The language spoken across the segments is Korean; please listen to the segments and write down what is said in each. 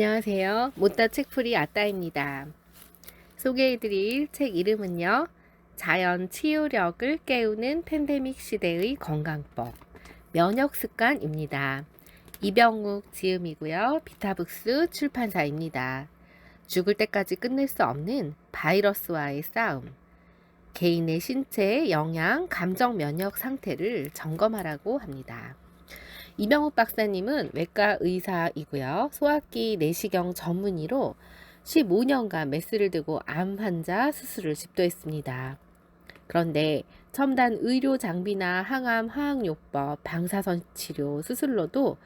안녕하세요. 못다 책풀이 아따입니다. 소개해드릴 책 이름은요. 자연 치유력을 깨우는 팬데믹 시대의 건강법, 면역습관입니다. 이병욱 지음이고요. 비타북스 출판사입니다. 죽을 때까지 끝낼 수 없는 바이러스와의 싸움, 개인의 신체, 영양, 감정 면역 상태를 점검하라고 합니다. 이병욱 박사님은 외과 의사이고요. 소화기 내시경 전문의로 15년간 메스를 두고 암 환자 수술을 집도했습니다. 그런데 첨단 의료 장비나 항암 화학요법, 방사선 치료, 수술로도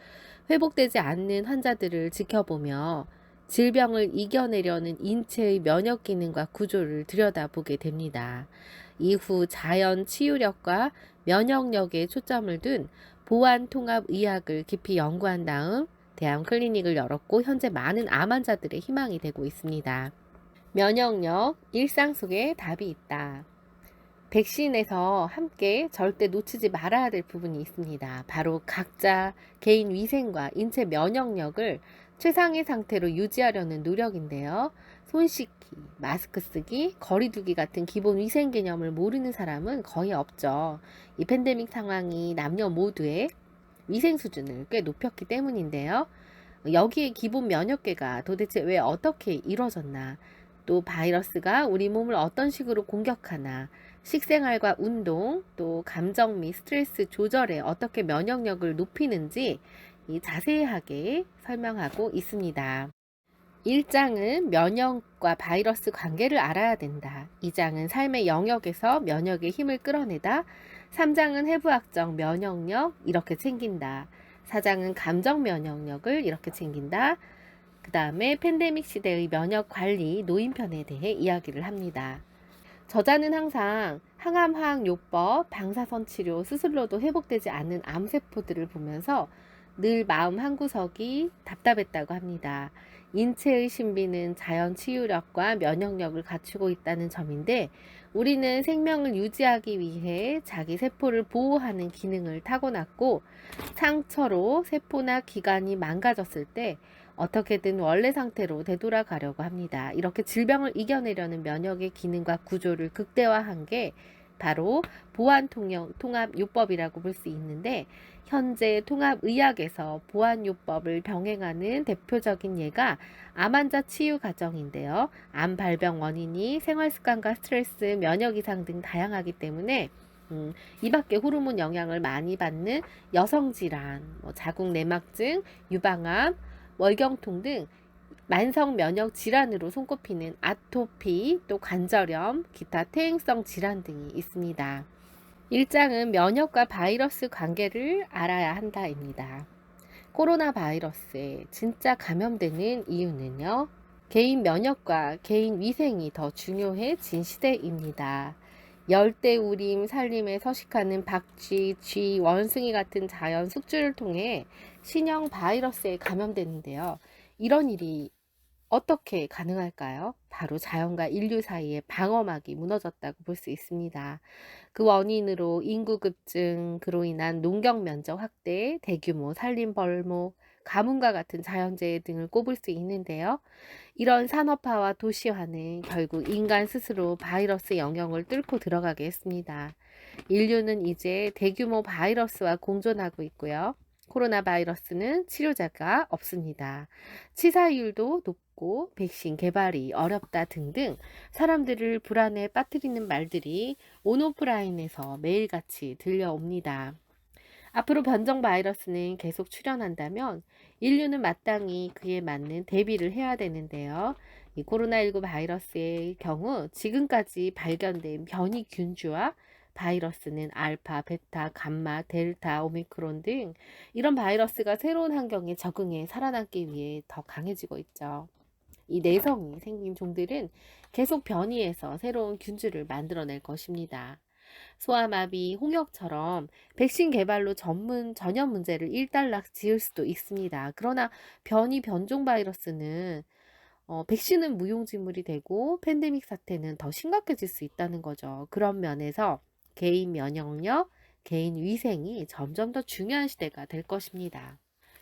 회복되지 않는 환자들을 지켜보며 질병을 이겨내려는 인체의 면역 기능과 구조를 들여다보게 됩니다. 이후 자연 치유력과 면역력에 초점을 둔 보안 통합 의학을 깊이 연구한 다음 대형 클리닉을 열었고 현재 많은 암 환자들의 희망이 되고 있습니다. 면역력, 일상 속에 답이 있다. 백신에서 함께 절대 놓치지 말아야 될 부분이 있습니다. 바로 각자 개인 위생과 인체 면역력을 최상의 상태로 유지하려는 노력인데요. 손 씻기, 마스크 쓰기, 거리 두기 같은 기본 위생 개념을 모르는 사람은 거의 없죠. 이 팬데믹 상황이 남녀 모두의 위생 수준을 꽤 높였기 때문인데요. 여기에 기본 면역계가 도대체 왜 어떻게 이루어졌나, 또 바이러스가 우리 몸을 어떤 식으로 공격하나, 식생활과 운동, 또 감정 및 스트레스 조절에 어떻게 면역력을 높이는지 자세하게 설명하고 있습니다. 1장은 면역과 바이러스 관계를 알아야 된다. 2장은 삶의 영역에서 면역의 힘을 끌어내다. 3장은 해부학적 면역력 이렇게 챙긴다. 4장은 감정 면역력을 이렇게 챙긴다. 그 다음에 팬데믹 시대의 면역 관리 노인편에 대해 이야기를 합니다. 저자는 항상 항암 화학요법, 방사선 치료, 수술로도 회복되지 않는 암세포들을 보면서 늘 마음 한구석이 답답했다고 합니다. 인체의 신비는 자연 치유력과 면역력을 갖추고 있다는 점인데 우리는 생명을 유지하기 위해 자기 세포를 보호하는 기능을 타고났고 상처로 세포나 기관이 망가졌을 때 어떻게든 원래 상태로 되돌아가려고 합니다. 이렇게 질병을 이겨내려는 면역의 기능과 구조를 극대화한 게 바로 보안 통합 요법이라고 볼 수 있는데 현재 통합의학에서 보안요법을 병행하는 대표적인 예가 암 환자 치유 과정인데요. 암 발병 원인이 생활습관과 스트레스, 면역 이상 등 다양하기 때문에 이 밖에 호르몬 영향을 많이 받는 여성질환, 자궁 내막증, 유방암, 월경통 등 만성 면역 질환으로 손꼽히는 아토피, 또 관절염, 기타 퇴행성 질환 등이 있습니다. 1장은 면역과 바이러스 관계를 알아야 한다입니다. 코로나 바이러스에 진짜 감염되는 이유는요. 개인 면역과 개인 위생이 더 중요해진 시대입니다. 열대우림 산림에 서식하는 박쥐, 쥐, 원숭이 같은 자연 숙주를 통해 신형 바이러스에 감염되는데요. 이런 일이 어떻게 가능할까요? 바로 자연과 인류 사이의 방어막이 무너졌다고 볼 수 있습니다. 그 원인으로 인구 급증, 그로 인한 농경 면적 확대, 대규모 산림 벌목, 가뭄과 같은 자연재해 등을 꼽을 수 있는데요. 이런 산업화와 도시화는 결국 인간 스스로 바이러스 영역을 뚫고 들어가게 했습니다. 인류는 이제 대규모 바이러스와 공존하고 있고요. 코로나 바이러스는 치료자가 없습니다. 치사율도 높고 백신 개발이 어렵다 등등 사람들을 불안에 빠뜨리는 말들이 온오프라인에서 매일같이 들려옵니다. 앞으로 변종 바이러스는 계속 출현한다면 인류는 마땅히 그에 맞는 대비를 해야 되는데요. 이 코로나19 바이러스의 경우 지금까지 발견된 변이균주와 바이러스는 알파, 베타, 감마, 델타, 오미크론 등 이런 바이러스가 새로운 환경에 적응해 살아남기 위해 더 강해지고 있죠. 이 내성이 생긴 종들은 계속 변이해서 새로운 균주를 만들어낼 것입니다. 소아마비, 홍역처럼 백신 개발로 전염 문제를 일단락 지을 수도 있습니다. 그러나 변종 바이러스는 백신은 무용지물이 되고 팬데믹 사태는 더 심각해질 수 있다는 거죠. 그런 면에서 개인 면역력, 개인 위생이 점점 더 중요한 시대가 될 것입니다.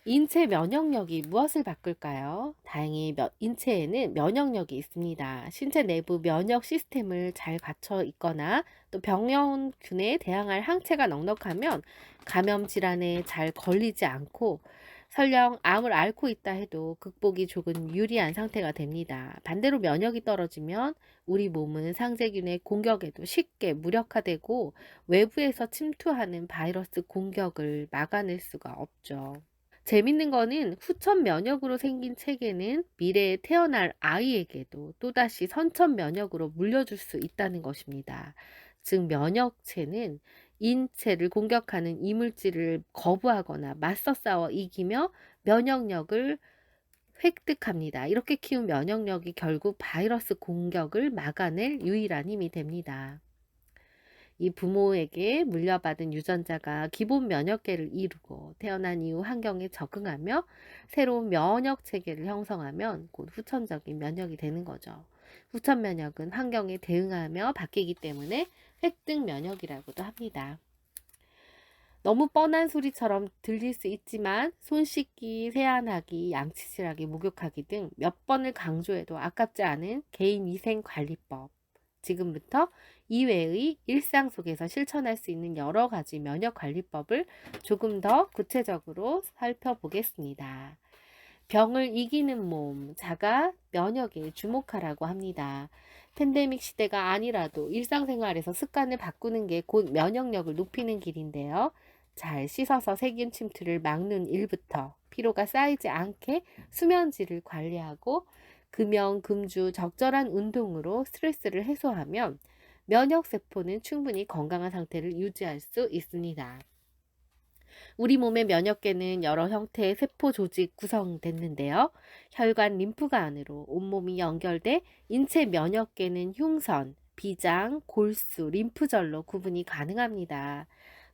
인체 면역력이 무엇을 바꿀까요? 다행히 인체에는 면역력이 있습니다. 신체 내부 면역 시스템을 잘 갖춰 있거나 또 병원균에 대항할 항체가 넉넉하면 감염 질환에 잘 걸리지 않고 설령 암을 앓고 있다 해도 극복이 조금 유리한 상태가 됩니다. 반대로 면역이 떨어지면 우리 몸은 상세균의 공격에도 쉽게 무력화되고 외부에서 침투하는 바이러스 공격을 막아낼 수가 없죠. 재밌는 거는 후천 면역으로 생긴 체계는 미래에 태어날 아이에게도 또다시 선천 면역으로 물려줄 수 있다는 것입니다. 즉, 면역체는 인체를 공격하는 이물질을 거부하거나 맞서 싸워 이기며 면역력을 획득합니다. 이렇게 키운 면역력이 결국 바이러스 공격을 막아낼 유일한 힘이 됩니다. 이 부모에게 물려받은 유전자가 기본 면역계를 이루고 태어난 이후 환경에 적응하며 새로운 면역 체계를 형성하면 곧 후천적인 면역이 되는 거죠. 후천 면역은 환경에 대응하며 바뀌기 때문에 획득 면역이라고도 합니다. 너무 뻔한 소리처럼 들릴 수 있지만 손 씻기, 세안하기, 양치질하기, 목욕하기 등 몇 번을 강조해도 아깝지 않은 개인 위생 관리법. 지금부터 이외의 일상 속에서 실천할 수 있는 여러 가지 면역 관리법을 조금 더 구체적으로 살펴보겠습니다. 병을 이기는 몸, 자가 면역에 주목하라고 합니다. 팬데믹 시대가 아니라도 일상생활에서 습관을 바꾸는 게 곧 면역력을 높이는 길인데요. 잘 씻어서 세균 침투를 막는 일부터 피로가 쌓이지 않게 수면질을 관리하고 금연, 금주, 적절한 운동으로 스트레스를 해소하면 면역세포는 충분히 건강한 상태를 유지할 수 있습니다. 우리 몸의 면역계는 여러 형태의 세포 조직 구성됐는데요. 혈관, 림프가 안으로 온몸이 연결돼 인체 면역계는 흉선, 비장, 골수, 림프절로 구분이 가능합니다.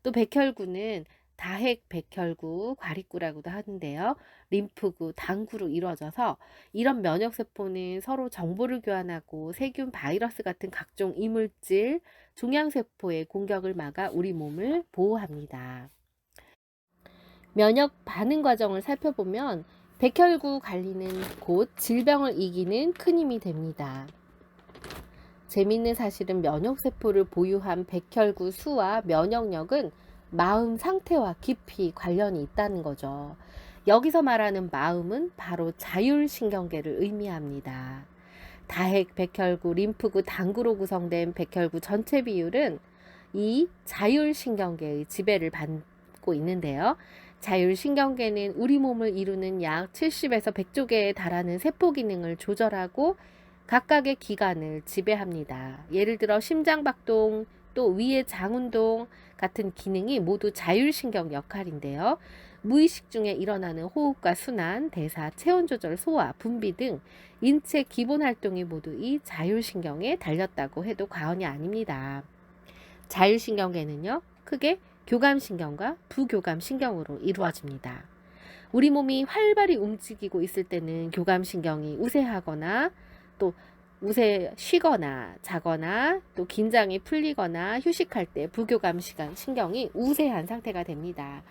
또 백혈구는 다핵 백혈구, 과립구라고도 하는데요. 림프구, 당구로 이루어져서 이런 면역세포는 서로 정보를 교환하고 세균, 바이러스 같은 각종 이물질, 종양세포의 공격을 막아 우리 몸을 보호합니다. 면역 반응 과정을 살펴보면 백혈구 관리는 곧 질병을 이기는 큰 힘이 됩니다. 재미있는 사실은 면역세포를 보유한 백혈구 수와 면역력은 마음 상태와 깊이 관련이 있다는 거죠. 여기서 말하는 마음은 바로 자율신경계를 의미합니다. 다핵 백혈구, 림프구, 당구로 구성된 백혈구 전체 비율은 이 자율신경계의 지배를 받고 있는데요. 자율신경계는 우리 몸을 이루는 약 70에서 100조 개에 달하는 세포 기능을 조절하고 각각의 기관을 지배합니다. 예를 들어 심장박동, 또 위의 장운동 같은 기능이 모두 자율신경 역할인데요. 무의식 중에 일어나는 호흡과 순환, 대사, 체온 조절, 소화, 분비 등 인체 기본 활동이 모두 이 자율신경에 달렸다고 해도 과언이 아닙니다. 자율신경계는요, 크게 교감신경과 부교감신경으로 이루어집니다. 우리 몸이 활발히 움직이고 있을 때는 교감신경이 우세하거나 또 쉬거나 자거나 또 긴장이 풀리거나 휴식할 때 부교감신경이 우세한 상태가 됩니다.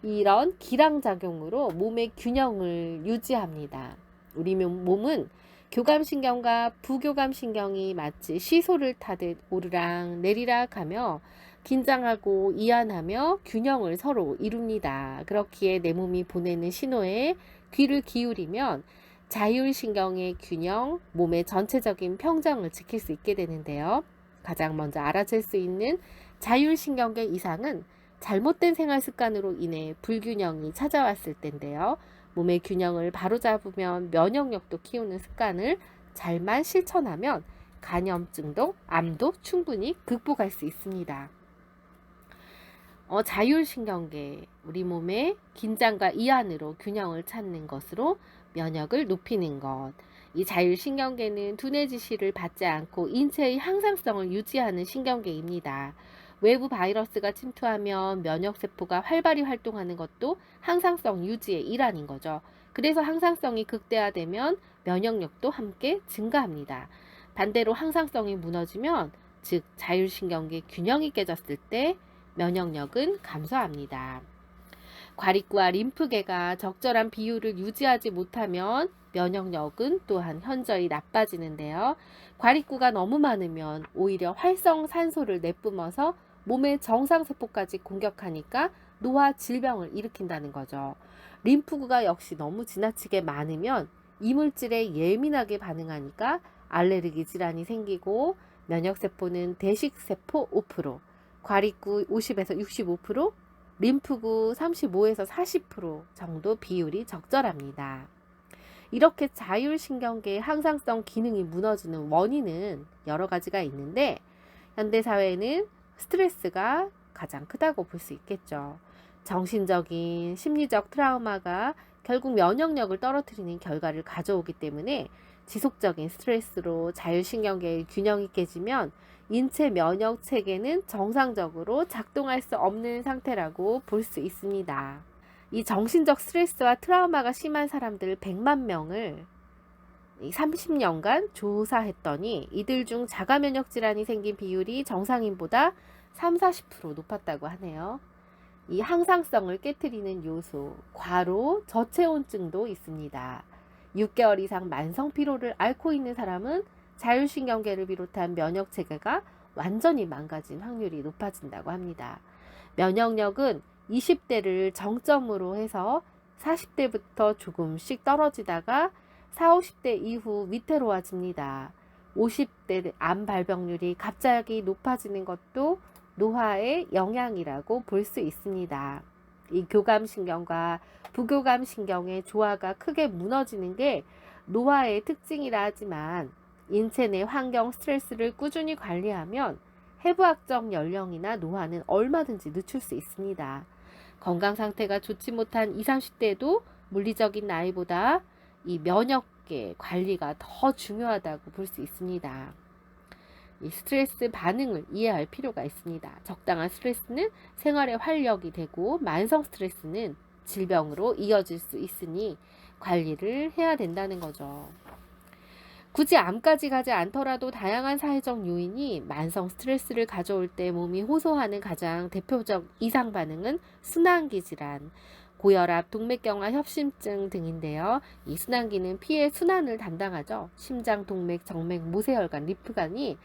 이런 기량작용으로 몸의 균형을 유지합니다. 우리 몸은 교감신경과 부교감신경이 마치 시소를 타듯 오르락 내리락 하며 긴장하고 이완하며 균형을 서로 이룹니다. 그렇기에 내 몸이 보내는 신호에 귀를 기울이면 자율신경의 균형, 몸의 전체적인 평정을 지킬 수 있게 되는데요. 가장 먼저 알아챌 수 있는 자율신경계 이상은 잘못된 생활 습관으로 인해 불균형이 찾아왔을 텐데요. 몸의 균형을 바로잡으면 면역력도 키우는 습관을 잘만 실천하면 간염증도 암도 충분히 극복할 수 있습니다. 자율신경계, 우리 몸의 긴장과 이완으로 균형을 찾는 것으로 면역을 높이는 것. 이 자율신경계는 두뇌 지시를 받지 않고 인체의 항상성을 유지하는 신경계입니다. 외부 바이러스가 침투하면 면역세포가 활발히 활동하는 것도 항상성 유지의 일환인 거죠. 그래서 항상성이 극대화되면 면역력도 함께 증가합니다. 반대로 항상성이 무너지면, 즉 자율신경계 균형이 깨졌을 때 면역력은 감소합니다. 과립구와 림프계가 적절한 비율을 유지하지 못하면 면역력은 또한 현저히 나빠지는데요. 과립구가 너무 많으면 오히려 활성산소를 내뿜어서 몸의 정상세포까지 공격하니까 노화 질병을 일으킨다는 거죠. 림프구가 역시 너무 지나치게 많으면 이물질에 예민하게 반응하니까 알레르기 질환이 생기고 면역세포는 대식세포 5%, 과립구 50에서 65%, 림프구 35에서 40% 정도 비율이 적절합니다. 이렇게 자율신경계의 항상성 기능이 무너지는 원인은 여러 가지가 있는데 현대사회에는 스트레스가 가장 크다고 볼 수 있겠죠. 정신적인, 심리적 트라우마가 결국 면역력을 떨어뜨리는 결과를 가져오기 때문에 지속적인 스트레스로 자율신경계의 균형이 깨지면 인체 면역 체계는 정상적으로 작동할 수 없는 상태라고 볼 수 있습니다. 이 정신적 스트레스와 트라우마가 심한 사람들 100만 명을 30년간 조사했더니 이들 중 자가 면역 질환이 생긴 비율이 정상인보다 30-40% 높았다고 하네요. 이 항상성을 깨트리는 요소, 과로, 저체온증도 있습니다. 6개월 이상 만성 피로를 앓고 있는 사람은 자율신경계를 비롯한 면역 체계가 완전히 망가진 확률이 높아진다고 합니다. 면역력은 20대를 정점으로 해서 40대부터 조금씩 떨어지다가 40, 50대 이후 위태로워집니다. 50대 암 발병률이 갑자기 높아지는 것도 노화의 영향이라고 볼 수 있습니다. 이 교감신경과 부교감신경의 조화가 크게 무너지는 게 노화의 특징이라 하지만 인체 내 환경 스트레스를 꾸준히 관리하면 해부학적 연령이나 노화는 얼마든지 늦출 수 있습니다. 건강 상태가 좋지 못한 20, 30대도 물리적인 나이보다 이 면역계 관리가 더 중요하다고 볼 수 있습니다. 이 스트레스 반응을 이해할 필요가 있습니다. 적당한 스트레스는 생활의 활력이 되고 만성 스트레스는 질병으로 이어질 수 있으니 관리를 해야 된다는 거죠. 굳이 암까지 가지 않더라도 다양한 사회적 요인이 만성 스트레스를 가져올 때 몸이 호소하는 가장 대표적 이상 반응은 순환기 질환, 고혈압, 동맥경화 협심증 등인데요. 이 순환기는 피의 순환을 담당하죠. 심장, 동맥, 정맥, 모세혈관, 림프관이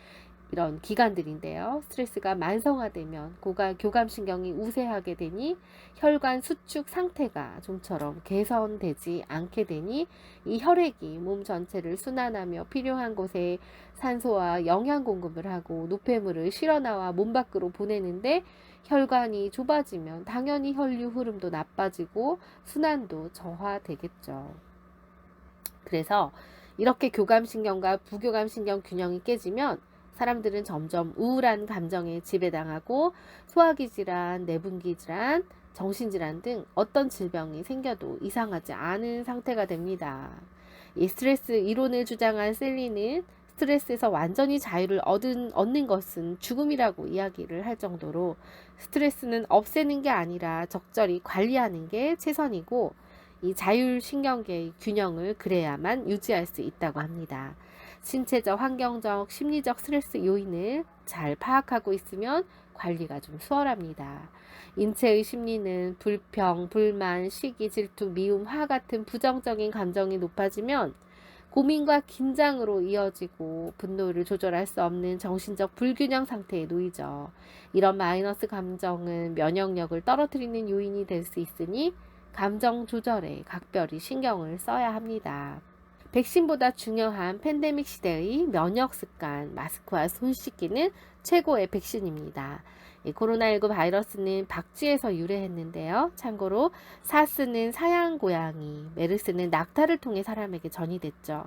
이런 기관들인데요. 스트레스가 만성화되면 교감신경이 우세하게 되니 혈관 수축 상태가 좀처럼 개선되지 않게 되니 이 혈액이 몸 전체를 순환하며 필요한 곳에 산소와 영양 공급을 하고 노폐물을 실어나와 몸 밖으로 보내는데 혈관이 좁아지면 당연히 혈류 흐름도 나빠지고 순환도 저하되겠죠. 그래서 이렇게 교감신경과 부교감신경 균형이 깨지면 사람들은 점점 우울한 감정에 지배당하고 소화기 질환, 내분기 질환, 정신질환 등 어떤 질병이 생겨도 이상하지 않은 상태가 됩니다. 이 스트레스 이론을 주장한 셀리는 스트레스에서 완전히 자유를 얻는 것은 죽음이라고 이야기를 할 정도로 스트레스는 없애는 게 아니라 적절히 관리하는 게 최선이고 이 자율신경계의 균형을 그래야만 유지할 수 있다고 합니다. 신체적, 환경적, 심리적 스트레스 요인을 잘 파악하고 있으면 관리가 좀 수월합니다. 인체의 심리는 불평, 불만, 시기, 질투, 미움, 화 같은 부정적인 감정이 높아지면 고민과 긴장으로 이어지고 분노를 조절할 수 없는 정신적 불균형 상태에 놓이죠. 이런 마이너스 감정은 면역력을 떨어뜨리는 요인이 될 수 있으니 감정 조절에 각별히 신경을 써야 합니다. 백신보다 중요한 팬데믹 시대의 면역 습관, 마스크와 손 씻기는 최고의 백신입니다. 코로나19 바이러스는 박쥐에서 유래했는데요. 참고로 사스는 사양 고양이, 메르스는 낙타를 통해 사람에게 전이됐죠.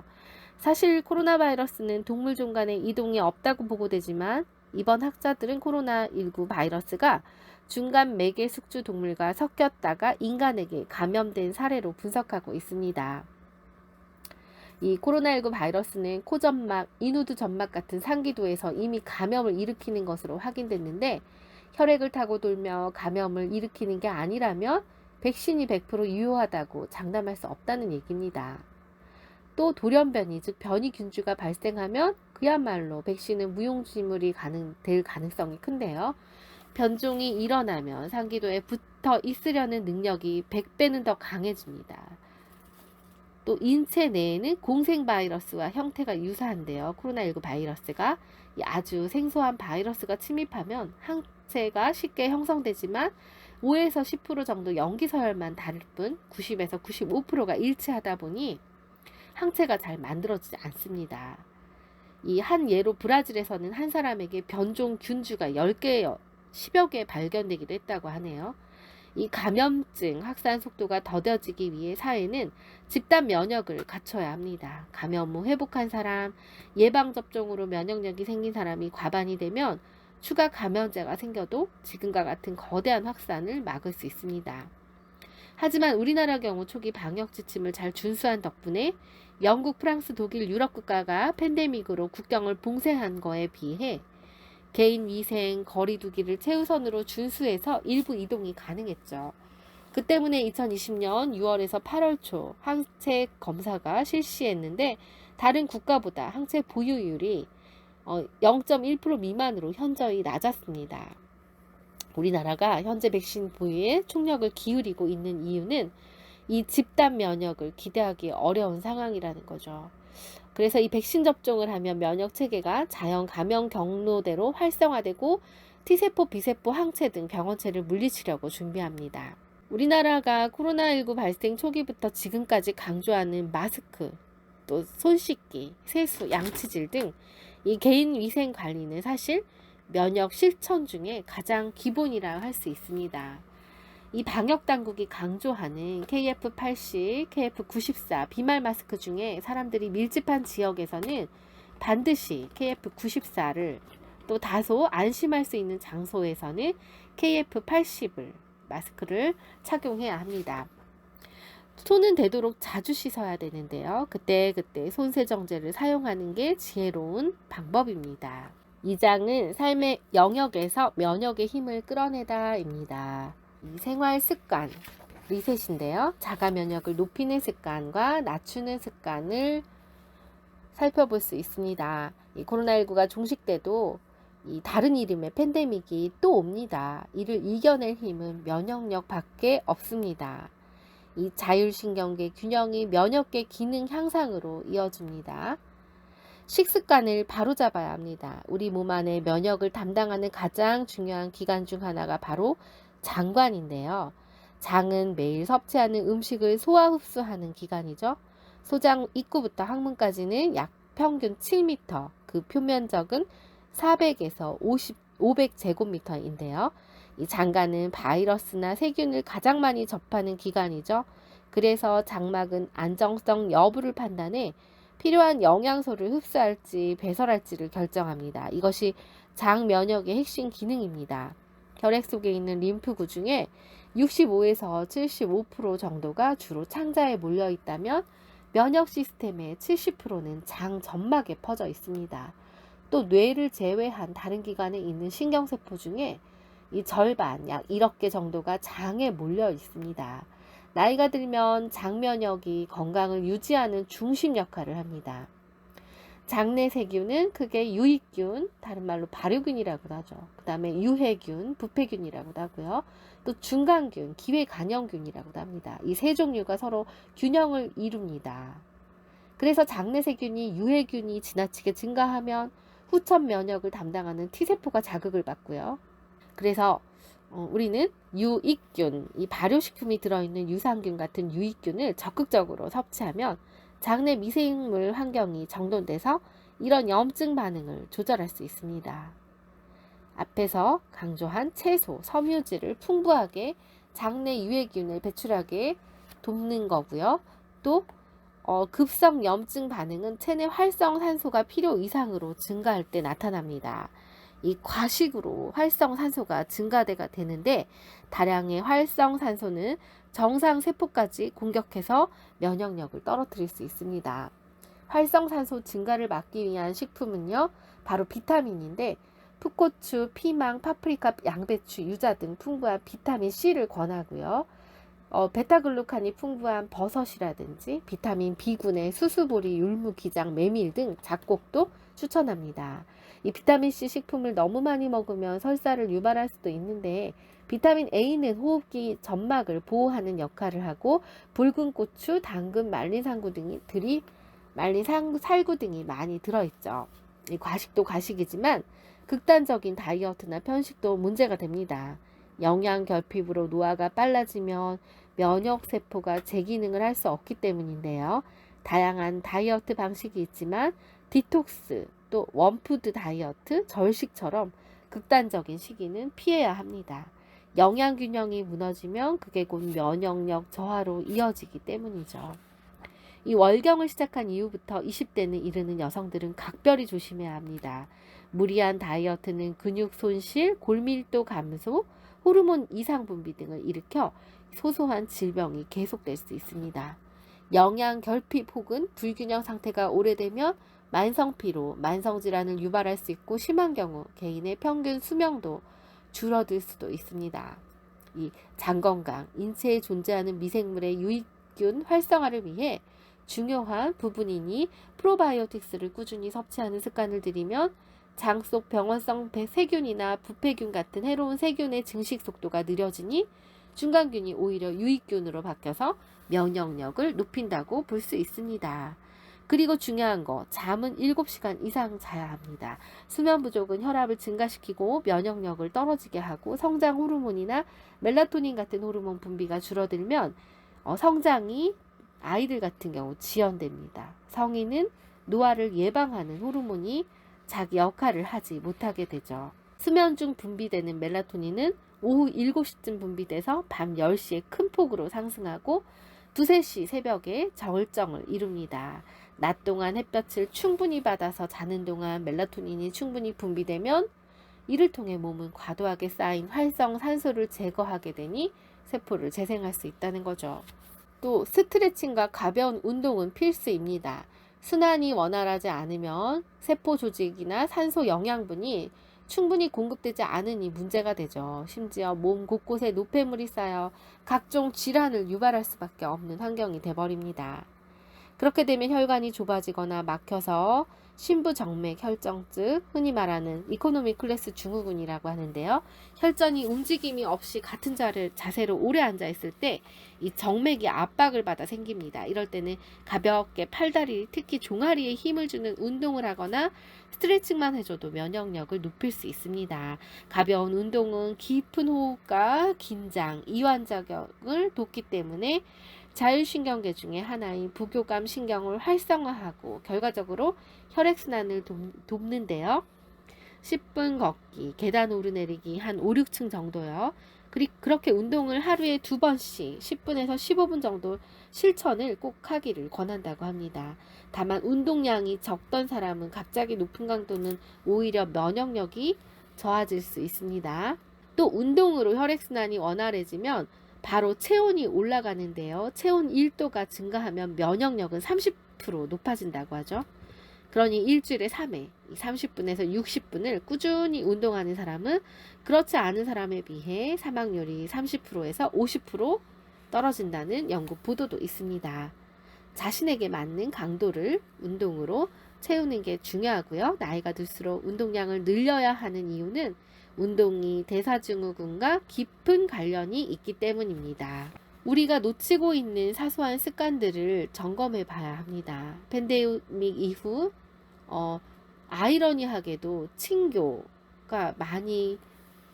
사실 코로나 바이러스는 동물종 간의 이동이 없다고 보고되지만 이번 학자들은 코로나19 바이러스가 중간 매개 숙주 동물과 섞였다가 인간에게 감염된 사례로 분석하고 있습니다. 이 코로나19 바이러스는 코점막, 인후두 점막 같은 상기도에서 이미 감염을 일으키는 것으로 확인됐는데 혈액을 타고 돌며 감염을 일으키는 게 아니라면 백신이 100% 유효하다고 장담할 수 없다는 얘기입니다. 또 돌연변이, 즉 변이균주가 발생하면 그야말로 백신은 무용지물이 될 가능성이 큰데요. 변종이 일어나면 상기도에 붙어 있으려는 능력이 100배는 더 강해집니다. 또 인체 내에는 공생 바이러스와 형태가 유사한데요. 코로나19 바이러스가 아주 생소한 바이러스가 침입하면 항체가 쉽게 형성되지만 5에서 10% 정도 염기 서열만 다를 뿐 90에서 95%가 일치하다 보니 항체가 잘 만들어지지 않습니다. 이 한 예로 브라질에서는 한 사람에게 변종 균주가 10개, 10여 개 발견되기도 했다고 하네요. 이 감염증 확산 속도가 더뎌지기 위해 사회는 집단 면역을 갖춰야 합니다. 감염 후 회복한 사람, 예방접종으로 면역력이 생긴 사람이 과반이 되면 추가 감염자가 생겨도 지금과 같은 거대한 확산을 막을 수 있습니다. 하지만 우리나라 경우 초기 방역 지침을 잘 준수한 덕분에 영국, 프랑스, 독일, 유럽 국가가 팬데믹으로 국경을 봉쇄한 거에 비해 개인 위생, 거리 두기를 최우선으로 준수해서 일부 이동이 가능했죠. 그 때문에 2020년 6월에서 8월 초 항체 검사가 실시했는데 다른 국가보다 항체 보유율이 0.1% 미만으로 현저히 낮았습니다. 우리나라가 현재 백신 보유에 총력을 기울이고 있는 이유는 이 집단 면역을 기대하기 어려운 상황이라는 거죠. 그래서 이 백신 접종을 하면 면역 체계가 자연 감염 경로대로 활성화되고 T세포, B세포, 항체 등 병원체를 물리치려고 준비합니다. 우리나라가 코로나19 발생 초기부터 지금까지 강조하는 마스크, 또 손 씻기, 세수, 양치질 등 이 개인 위생 관리는 사실 면역 실천 중에 가장 기본이라 할 수 있습니다. 이 방역 당국이 강조하는 KF80, KF94 비말 마스크 중에 사람들이 밀집한 지역에서는 반드시 KF94를 또 다소 안심할 수 있는 장소에서는 KF80을 마스크를 착용해야 합니다. 손은 되도록 자주 씻어야 되는데요. 그때 손 세정제를 사용하는 게 지혜로운 방법입니다. 2장은 삶의 영역에서 면역의 힘을 끌어내다입니다. 이 생활 습관 리셋인데요. 자가 면역을 높이는 습관과 낮추는 습관을 살펴볼 수 있습니다. 이 코로나19가 종식돼도 이 다른 이름의 팬데믹이 또 옵니다. 이를 이겨낼 힘은 면역력밖에 없습니다. 이 자율신경계 균형이 면역계 기능 향상으로 이어집니다. 식습관을 바로잡아야 합니다. 우리 몸 안에 면역을 담당하는 가장 중요한 기관 중 하나가 바로 장관인데요. 장은 매일 섭취하는 음식을 소화 흡수하는 기관이죠. 소장 입구부터 항문까지는 약 평균 7m, 그 표면적은 400에서 500제곱미터인데요. 이 장관은 바이러스나 세균을 가장 많이 접하는 기관이죠. 그래서 장막은 안정성 여부를 판단해 필요한 영양소를 흡수할지 배설할지를 결정합니다. 이것이 장 면역의 핵심 기능입니다. 혈액 속에 있는 림프구 중에 65에서 75% 정도가 주로 창자에 몰려 있다면 면역 시스템의 70%는 장 점막에 퍼져 있습니다. 또 뇌를 제외한 다른 기관에 있는 신경세포 중에 이 절반, 약 1억 개 정도가 장에 몰려 있습니다. 나이가 들면 장 면역이 건강을 유지하는 중심 역할을 합니다. 장내 세균은 크게 유익균, 다른 말로 발효균이라고도 하죠. 그 다음에 유해균, 부패균이라고도 하고요. 또 중간균, 기회간염균이라고도 합니다. 이 세 종류가 서로 균형을 이룹니다. 그래서 장내 세균이 유해균이 지나치게 증가하면 후천 면역을 담당하는 T세포가 자극을 받고요. 그래서 우리는 유익균, 이 발효식품이 들어있는 유산균 같은 유익균을 적극적으로 섭취하면 장내 미생물 환경이 정돈돼서 이런 염증 반응을 조절할 수 있습니다. 앞에서 강조한 채소, 섬유질을 풍부하게 장내 유해균을 배출하게 돕는 거고요. 또 급성 염증 반응은 체내 활성산소가 필요 이상으로 증가할 때 나타납니다. 이 과식으로 활성산소가 증가가 되는데 다량의 활성산소는 정상 세포까지 공격해서 면역력을 떨어뜨릴 수 있습니다. 활성산소 증가를 막기 위한 식품은요, 바로 비타민인데 풋고추, 피망, 파프리카, 양배추, 유자 등 풍부한 비타민 C를 권하고요. 베타글루칸이 풍부한 버섯이라든지 비타민 B군의 수수보리, 율무기장, 메밀 등 잡곡도 추천합니다. 이 비타민C 식품을 너무 많이 먹으면 설사를 유발할 수도 있는데, 비타민 A는 호흡기 점막을 보호하는 역할을 하고, 붉은 고추, 당근, 말린 살구 등이 많이 들어있죠. 이 과식도 과식이지만 극단적인 다이어트나 편식도 문제가 됩니다. 영양 결핍으로 노화가 빨라지면 면역 세포가 재기능을 할 수 없기 때문인데요. 다양한 다이어트 방식이 있지만 디톡스, 또 원푸드 다이어트, 절식처럼 극단적인 시기는 피해야 합니다. 영양 균형이 무너지면 그게 곧 면역력 저하로 이어지기 때문이죠. 이 월경을 시작한 이후부터 20대는 이르는 여성들은 각별히 조심해야 합니다. 무리한 다이어트는 근육 손실, 골밀도 감소, 호르몬 이상 분비 등을 일으켜 소소한 질병이 계속될 수 있습니다. 영양 결핍 혹은 불균형 상태가 오래되면 만성피로, 만성질환을 유발할 수 있고 심한 경우 개인의 평균 수명도 줄어들 수도 있습니다. 이 장건강, 인체에 존재하는 미생물의 유익균 활성화를 위해 중요한 부분이니 프로바이오틱스를 꾸준히 섭취하는 습관을 들이면 장 속 병원성 세균이나 부패균 같은 해로운 세균의 증식 속도가 느려지니 중간균이 오히려 유익균으로 바뀌어서 면역력을 높인다고 볼 수 있습니다. 그리고 중요한 거, 잠은 7시간 이상 자야 합니다. 수면 부족은 혈압을 증가시키고 면역력을 떨어지게 하고 성장 호르몬이나 멜라토닌 같은 호르몬 분비가 줄어들면 성장이 아이들 같은 경우 지연됩니다. 성인은 노화를 예방하는 호르몬이 자기 역할을 하지 못하게 되죠. 수면 중 분비되는 멜라토닌은 오후 7시쯤 분비돼서 밤 10시에 큰 폭으로 상승하고 2, 3시 새벽에 절정을 이룹니다. 낮 동안 햇볕을 충분히 받아서 자는 동안 멜라토닌이 충분히 분비되면 이를 통해 몸은 과도하게 쌓인 활성 산소를 제거하게 되니 세포를 재생할 수 있다는 거죠. 또 스트레칭과 가벼운 운동은 필수입니다. 순환이 원활하지 않으면 세포 조직이나 산소 영양분이 충분히 공급되지 않으니 문제가 되죠. 심지어 몸 곳곳에 노폐물이 쌓여 각종 질환을 유발할 수밖에 없는 환경이 돼버립니다. 그렇게 되면 혈관이 좁아지거나 막혀서 심부정맥 혈정증, 흔히 말하는 이코노미 클래스 증후군이라고 하는데요. 혈전이 움직임이 없이 같은 자세로 오래 앉아 있을 때 이 정맥이 압박을 받아 생깁니다. 이럴 때는 가볍게 팔다리, 특히 종아리에 힘을 주는 운동을 하거나 스트레칭만 해줘도 면역력을 높일 수 있습니다. 가벼운 운동은 깊은 호흡과 긴장, 이완 작용을 돕기 때문에 자율신경계 중에 하나인 부교감 신경을 활성화하고 결과적으로 혈액순환을 돕는데요. 10분 걷기, 계단 오르내리기 한 5, 6층 정도요. 그렇게 운동을 하루에 2번씩 10분에서 15분 정도 실천을 꼭 하기를 권한다고 합니다. 다만 운동량이 적던 사람은 갑자기 높은 강도는 오히려 면역력이 저하질 수 있습니다. 또 운동으로 혈액순환이 원활해지면 바로 체온이 올라가는데요. 체온 1도가 증가하면 면역력은 30% 높아진다고 하죠. 그러니 일주일에 3회, 30분에서 60분을 꾸준히 운동하는 사람은 그렇지 않은 사람에 비해 사망률이 30%에서 50% 떨어진다는 연구 보도도 있습니다. 자신에게 맞는 강도를 운동으로 채우는 게 중요하고요. 나이가 들수록 운동량을 늘려야 하는 이유는 운동이 대사증후군과 깊은 관련이 있기 때문입니다. 우리가 놓치고 있는 사소한 습관들을 점검해 봐야 합니다. 팬데믹 이후 아이러니하게도 친교가 많이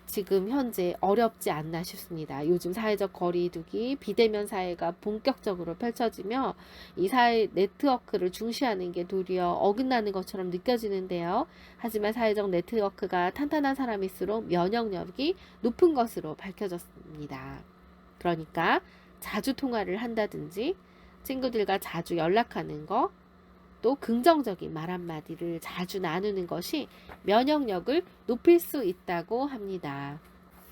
지금 현재 어렵지 않나 싶습니다. 요즘 사회적 거리두기, 비대면 사회가 본격적으로 펼쳐지며 이 사회 네트워크를 중시하는 게 도리어 어긋나는 것처럼 느껴지는데요. 하지만 사회적 네트워크가 탄탄한 사람일수록 면역력이 높은 것으로 밝혀졌습니다. 그러니까 자주 통화를 한다든지 친구들과 자주 연락하는 거, 또 긍정적인 말 한마디를 자주 나누는 것이 면역력을 높일 수 있다고 합니다.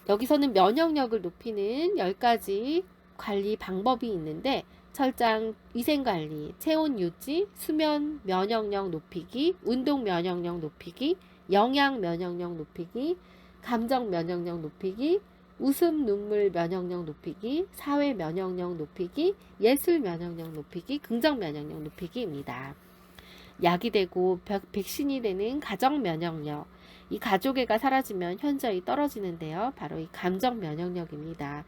여기서는 면역력을 높이는 10가지 관리 방법이 있는데 철장 위생관리, 체온 유지, 수면 면역력 높이기, 운동 면역력 높이기, 영양 면역력 높이기, 감정 면역력 높이기, 웃음 눈물 면역력 높이기, 사회 면역력 높이기, 예술 면역력 높이기, 긍정 면역력 높이기입니다. 약이 되고 백신이 되는 가정 면역력. 이 가족애가 사라지면 현저히 떨어지는데요. 바로 이 감정 면역력입니다.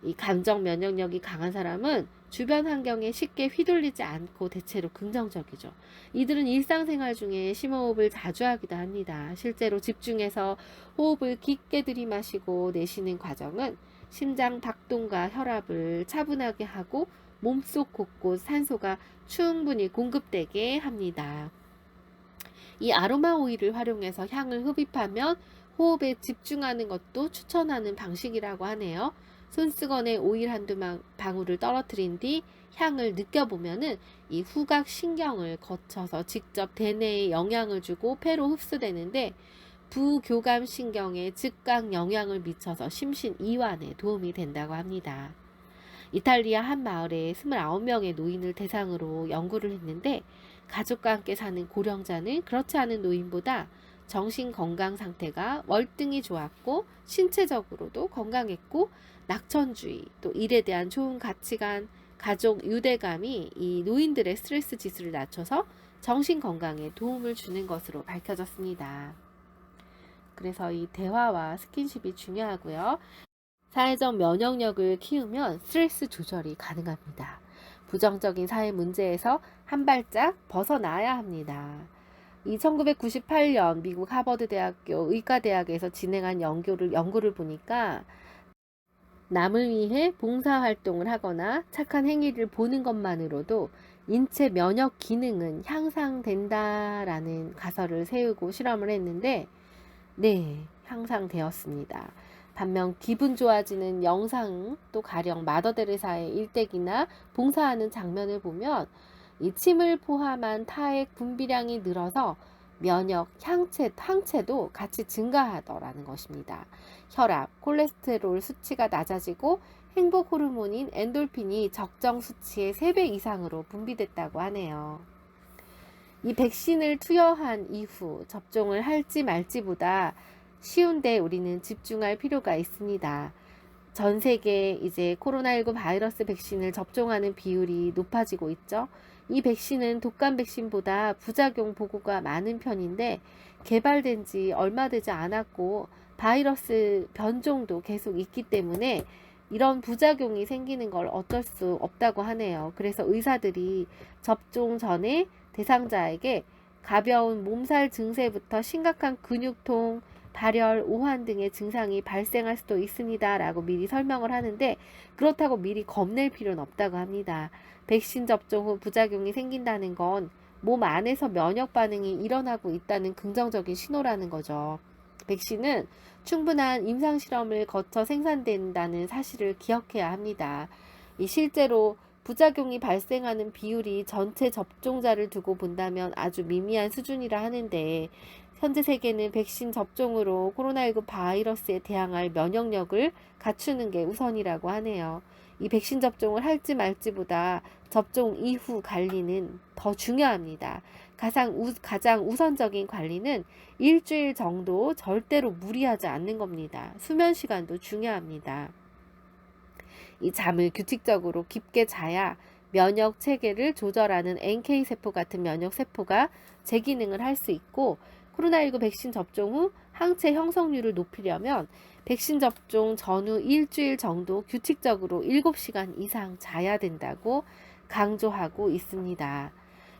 이 감정 면역력이 강한 사람은 주변 환경에 쉽게 휘둘리지 않고 대체로 긍정적이죠. 이들은 일상생활 중에 심호흡을 자주 하기도 합니다. 실제로 집중해서 호흡을 깊게 들이마시고 내쉬는 과정은 심장 박동과 혈압을 차분하게 하고 몸속 곳곳 산소가 충분히 공급되게 합니다. 이 아로마 오일을 활용해서 향을 흡입하면 호흡에 집중하는 것도 추천하는 방식이라고 하네요. 손수건에 오일 한두 방울을 떨어뜨린 뒤 향을 느껴보면은 이 후각 신경을 거쳐서 직접 대뇌에 영향을 주고 폐로 흡수되는데 부교감 신경에 즉각 영향을 미쳐서 심신 이완에 도움이 된다고 합니다. 이탈리아 한 마을에 29명의 노인을 대상으로 연구를 했는데 가족과 함께 사는 고령자는 그렇지 않은 노인보다 정신 건강 상태가 월등히 좋았고 신체적으로도 건강했고 낙천주의 또 일에 대한 좋은 가치관 가족 유대감이 이 노인들의 스트레스 지수를 낮춰서 정신 건강에 도움을 주는 것으로 밝혀졌습니다. 그래서 이 대화와 스킨십이 중요하고요. 사회적 면역력을 키우면 스트레스 조절이 가능합니다. 부정적인 사회 문제에서 한 발짝 벗어나야 합니다. 이 1998년 미국 하버드 대학교 의과대학에서 진행한 연구를 보니까 남을 위해 봉사활동을 하거나 착한 행위를 보는 것만으로도 인체 면역 기능은 향상된다라는 가설을 세우고 실험을 했는데 네, 향상되었습니다. 반면 기분 좋아지는 영상 또 가령 마더데레사의 일대기나 봉사하는 장면을 보면 이 침을 포함한 타액 분비량이 늘어서 면역 항체도 같이 증가하더라는 것입니다. 혈압, 콜레스테롤 수치가 낮아지고 행복 호르몬인 엔돌핀이 적정 수치의 3배 이상으로 분비됐다고 하네요. 이 백신을 투여한 이후 접종을 할지 말지보다 쉬운데 우리는 집중할 필요가 있습니다. 전 세계 이제 코로나19 바이러스 백신을 접종하는 비율이 높아지고 있죠. 이 백신은 독감 백신보다 부작용 보고가 많은 편인데 개발된 지 얼마 되지 않았고 바이러스 변종도 계속 있기 때문에 이런 부작용이 생기는 걸 어쩔 수 없다고 하네요. 그래서 의사들이 접종 전에 대상자에게 가벼운 몸살 증세부터 심각한 근육통, 발열, 오한 등의 증상이 발생할 수도 있습니다. 라고 미리 설명을 하는데 그렇다고 미리 겁낼 필요는 없다고 합니다. 백신 접종 후 부작용이 생긴다는 건 몸 안에서 면역 반응이 일어나고 있다는 긍정적인 신호라는 거죠. 백신은 충분한 임상 실험을 거쳐 생산된다는 사실을 기억해야 합니다. 실제로 부작용이 발생하는 비율이 전체 접종자를 두고 본다면 아주 미미한 수준이라 하는데 현재 세계는 백신 접종으로 코로나19 바이러스에 대항할 면역력을 갖추는 게 우선이라고 하네요. 이 백신 접종을 할지 말지보다 접종 이후 관리는 더 중요합니다. 가장 우선적인 관리는 일주일 정도 절대로 무리하지 않는 겁니다. 수면 시간도 중요합니다. 이 잠을 규칙적으로 깊게 자야 면역 체계를 조절하는 NK세포 같은 면역세포가 재기능을 할 수 있고 코로나19 백신 접종 후 항체 형성률을 높이려면 백신 접종 전후 일주일 정도 규칙적으로 7시간 이상 자야 된다고 강조하고 있습니다.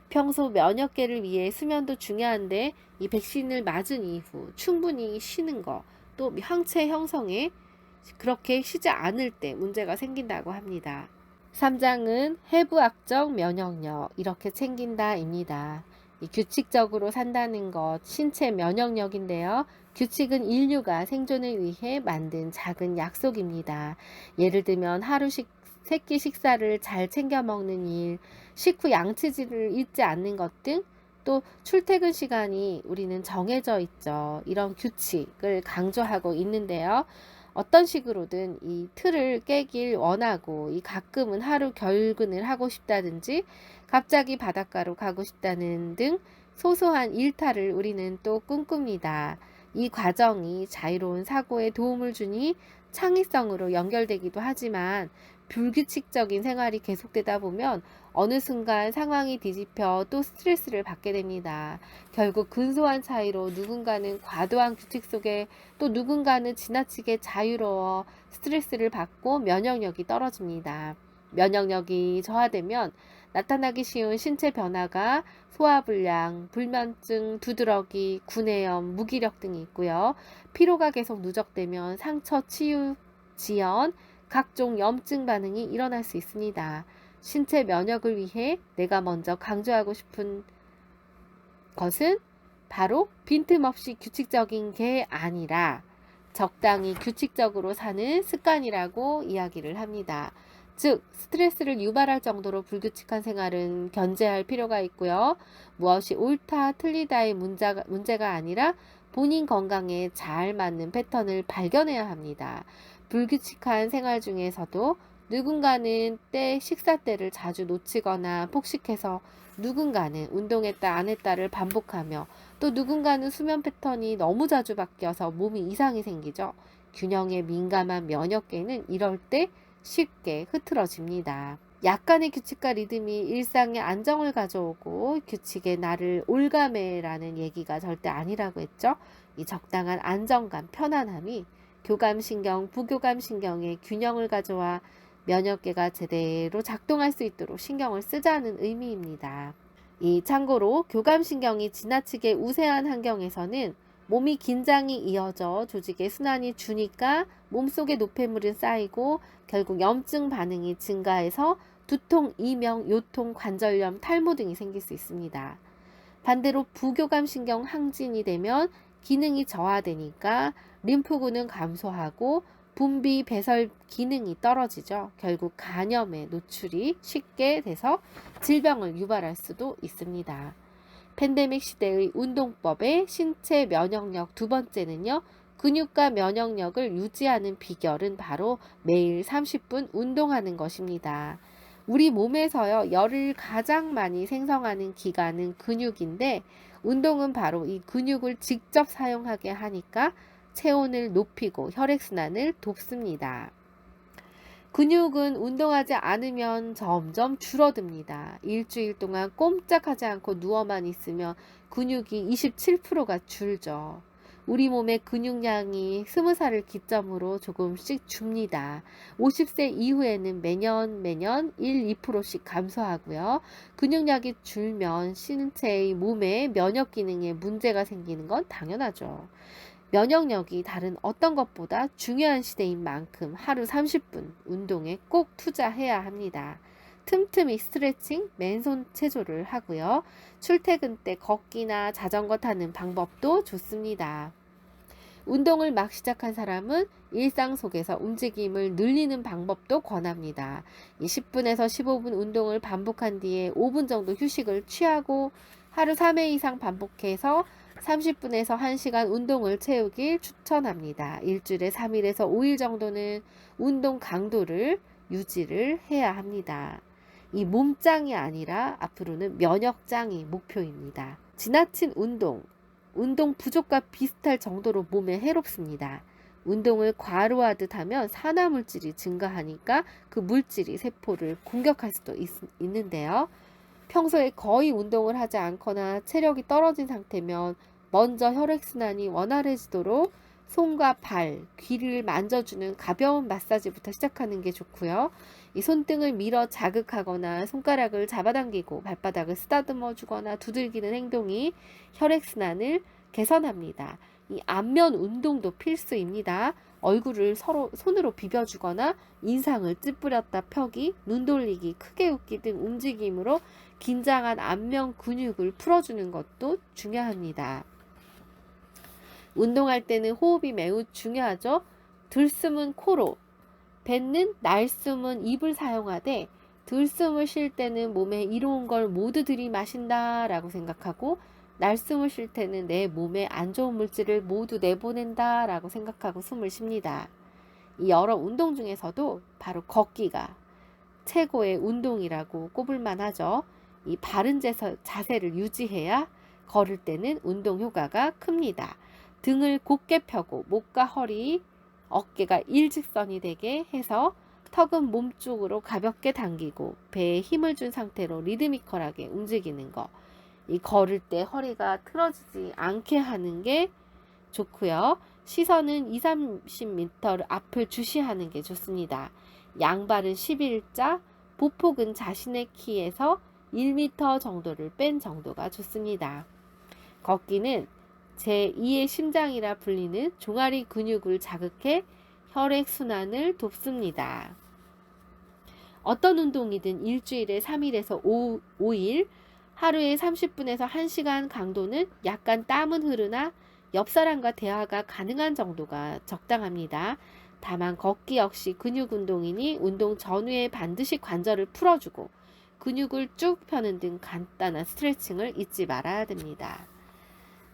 평소 면역계를 위해 수면도 중요한데 이 백신을 맞은 이후 충분히 쉬는 거, 또 항체 형성에 그렇게 쉬지 않을 때 문제가 생긴다고 합니다. 3장은 해부학적 면역력 이렇게 챙긴다입니다. 규칙적으로 산다는 것 신체 면역력인데요. 규칙은 인류가 생존을 위해 만든 작은 약속입니다. 예를 들면 하루씩 세끼 식사를 잘 챙겨 먹는 일, 식후 양치질을 잊지 않는 것 등 또 출퇴근 시간이 우리는 정해져 있죠. 이런 규칙을 강조하고 있는데요. 어떤 식으로든 이 틀을 깨길 원하고 이 가끔은 하루 결근을 하고 싶다든지 갑자기 바닷가로 가고 싶다는 등 소소한 일탈을 우리는 또 꿈꿉니다. 이 과정이 자유로운 사고에 도움을 주니 창의성으로 연결되기도 하지만 불규칙적인 생활이 계속되다 보면 어느 순간 상황이 뒤집혀 또 스트레스를 받게 됩니다. 결국 근소한 차이로 누군가는 과도한 규칙 속에 또 누군가는 지나치게 자유로워 스트레스를 받고 면역력이 떨어집니다. 면역력이 저하되면 나타나기 쉬운 신체 변화가 소화불량, 불면증, 두드러기, 구내염, 무기력 등이 있고요. 피로가 계속 누적되면 상처 치유, 지연, 각종 염증 반응이 일어날 수 있습니다. 신체 면역을 위해 내가 먼저 강조하고 싶은 것은 바로 빈틈없이 규칙적인 게 아니라 적당히 규칙적으로 사는 습관이라고 이야기를 합니다. 즉, 스트레스를 유발할 정도로 불규칙한 생활은 견제할 필요가 있고요. 무엇이 옳다, 틀리다의 문제가 아니라 본인 건강에 잘 맞는 패턴을 발견해야 합니다. 불규칙한 생활 중에서도 누군가는 식사 때를 자주 놓치거나 폭식해서 누군가는 운동했다 안 했다를 반복하며 또 누군가는 수면 패턴이 너무 자주 바뀌어서 몸이 이상이 생기죠. 균형에 민감한 면역계는 이럴 때 쉽게 흐트러집니다. 약간의 규칙과 리듬이 일상에 안정을 가져오고 규칙의 나를 올가매라는 얘기가 절대 아니라고 했죠. 이 적당한 안정감, 편안함이 교감신경, 부교감신경의 균형을 가져와 면역계가 제대로 작동할 수 있도록 신경을 쓰자는 의미입니다. 참고로 교감신경이 지나치게 우세한 환경에서는 몸이 긴장이 이어져 조직의 순환이 주니까 몸속에 노폐물이 쌓이고 결국 염증 반응이 증가해서 두통, 이명, 요통, 관절염, 탈모 등이 생길 수 있습니다. 반대로 부교감신경 항진이 되면 기능이 저하되니까 림프구는 감소하고 분비, 배설 기능이 떨어지죠. 결국 간염에 노출이 쉽게 돼서 질병을 유발할 수도 있습니다. 팬데믹 시대의 운동법의 신체 면역력 두 번째는요. 근육과 면역력을 유지하는 비결은 바로 매일 30분 운동하는 것입니다. 우리 몸에서요, 열을 가장 많이 생성하는 기관은 근육인데 운동은 바로 이 근육을 직접 사용하게 하니까 체온을 높이고 혈액순환을 돕습니다. 근육은 운동하지 않으면 점점 줄어듭니다. 일주일 동안 꼼짝하지 않고 누워만 있으면 근육이 27%가 줄죠. 우리 몸의 근육량이 20살을 기점으로 조금씩 줍니다. 50세 이후에는 매년 1, 2%씩 감소하고요. 근육량이 줄면 신체의 몸의 면역 기능에 문제가 생기는 건 당연하죠. 면역력이 다른 어떤 것보다 중요한 시대인 만큼 하루 30분 운동에 꼭 투자해야 합니다. 틈틈이 스트레칭, 맨손 체조를 하고요. 출퇴근 때 걷기나 자전거 타는 방법도 좋습니다. 운동을 막 시작한 사람은 일상 속에서 움직임을 늘리는 방법도 권합니다. 10분에서 15분 운동을 반복한 뒤에 5분 정도 휴식을 취하고 하루 3회 이상 반복해서 30분에서 1시간 운동을 채우길 추천합니다. 일주일에 3일에서 5일 정도는 운동 강도를 유지를 해야 합니다. 이 몸짱이 아니라 앞으로는 면역짱이 목표입니다. 지나친 운동 부족과 비슷할 정도로 몸에 해롭습니다. 운동을 과로하듯 하면 산화물질이 증가하니까 그 물질이 세포를 공격할 수도 있는데요. 평소에 거의 운동을 하지 않거나 체력이 떨어진 상태면 먼저 혈액순환이 원활해지도록 손과 발, 귀를 만져주는 가벼운 마사지부터 시작하는 게 좋고요. 이 손등을 밀어 자극하거나 손가락을 잡아당기고 발바닥을 쓰다듬어 주거나 두들기는 행동이 혈액순환을 개선합니다. 이 안면 운동도 필수입니다. 얼굴을 서로 손으로 비벼주거나 인상을 찌푸렸다 펴기, 눈 돌리기, 크게 웃기 등 움직임으로 긴장한 안면 근육을 풀어주는 것도 중요합니다. 운동할 때는 호흡이 매우 중요하죠. 들숨은 코로, 뱉는 날숨은 입을 사용하되 들숨을 쉴 때는 몸에 이로운 걸 모두 들이마신다 라고 생각하고 날숨을 쉴 때는 내 몸에 안 좋은 물질을 모두 내보낸다 라고 생각하고 숨을 쉽니다. 이 여러 운동 중에서도 바로 걷기가 최고의 운동이라고 꼽을만 하죠. 이 바른 자세를 유지해야 걸을 때는 운동 효과가 큽니다. 등을 곧게 펴고 목과 허리 어깨가 일직선이 되게 해서 턱은 몸 쪽으로 가볍게 당기고 배에 힘을 준 상태로 리드미컬하게 움직이는 거. 이 걸을 때 허리가 틀어지지 않게 하는 게 좋고요. 시선은 2, 30m를 앞을 주시하는 게 좋습니다. 양발은 11자, 보폭은 자신의 키에서 1m 정도를 뺀 정도가 좋습니다. 걷기는 제2의 심장이라 불리는 종아리 근육을 자극해 혈액순환을 돕습니다. 어떤 운동이든 일주일에 3일에서 5일, 하루에 30분에서 1시간 강도는 약간 땀은 흐르나 옆 사람과 대화가 가능한 정도가 적당합니다. 다만 걷기 역시 근육 운동이니 운동 전후에 반드시 관절을 풀어주고 근육을 쭉 펴는 등 간단한 스트레칭을 잊지 말아야 됩니다.